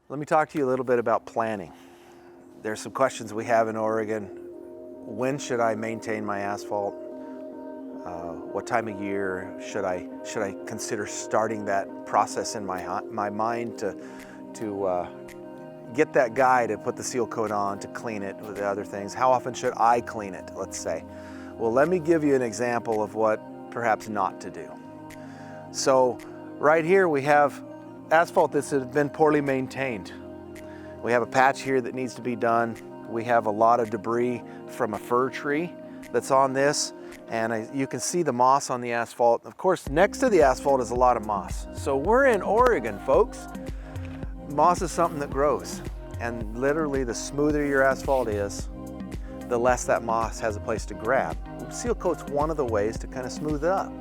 Let me talk to you a little bit about planning. There's some questions we have in Oregon. When should I maintain my asphalt? What time of year should I consider starting that process in my mind to get that guy to put the seal coat on, to clean it with the other things? How often should I clean it, let's say? Well, let me give you an example of what perhaps not to do. So right here we have asphalt that's been poorly maintained. We have a patch here that needs to be done. We have a lot of debris from a fir tree that's on this, and you can see the moss on the asphalt. Of course, next to the asphalt is a lot of moss. So we're in Oregon, folks. Moss is something that grows, and literally the smoother your asphalt is, the less that moss has a place to grab. Seal coat's one of the ways to kind of smooth it up.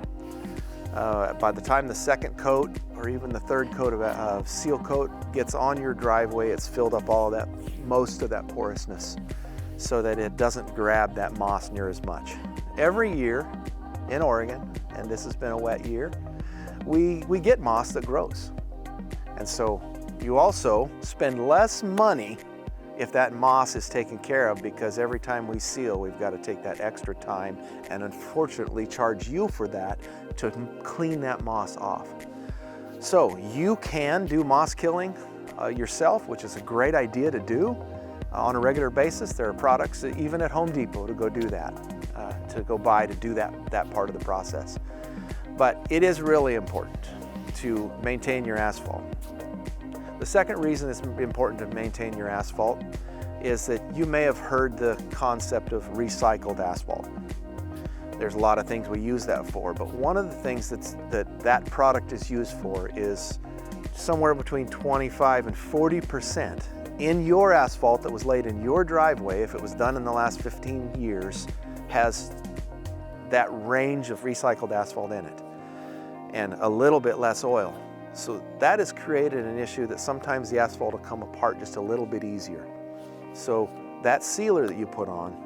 By the time the second coat or even the third coat of seal coat gets on your driveway, it's filled up all of that, most of that porousness, so that it doesn't grab that moss near as much. Every year in Oregon, and this has been a wet year, we get moss that grows. And so you also spend less money if that moss is taken care of, because every time we seal, we've got to take that extra time and unfortunately charge you for that to clean that moss off. So you can do moss killing yourself, which is a great idea to do on a regular basis. There are products, even at Home Depot, to go do that, to go buy to do that part of the process. But it is really important to maintain your asphalt. The second reason it's important to maintain your asphalt is that you may have heard the concept of recycled asphalt. There's a lot of things we use that for, but one of the things that product is used for is somewhere between 25 and 40% in your asphalt that was laid in your driveway, if it was done in the last 15 years, has that range of recycled asphalt in it, and a little bit less oil. So that has created an issue that sometimes the asphalt will come apart just a little bit easier. So that sealer that you put on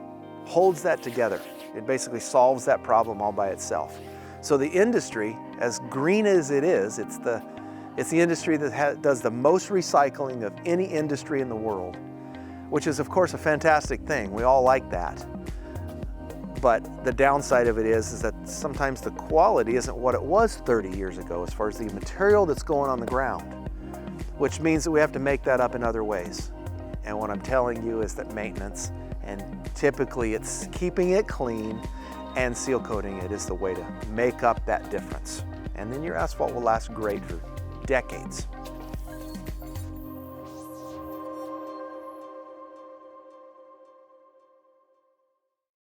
holds that together. It basically solves that problem all by itself. So the industry, as green as it is, it's the industry that does the most recycling of any industry in the world, which is of course a fantastic thing. We all like that. But the downside of it is that sometimes the quality isn't what it was 30 years ago as far as the material that's going on the ground, which means that we have to make that up in other ways. And what I'm telling you is that maintenance, and typically it's keeping it clean and seal coating it, is the way to make up that difference. And then your asphalt will last great for decades.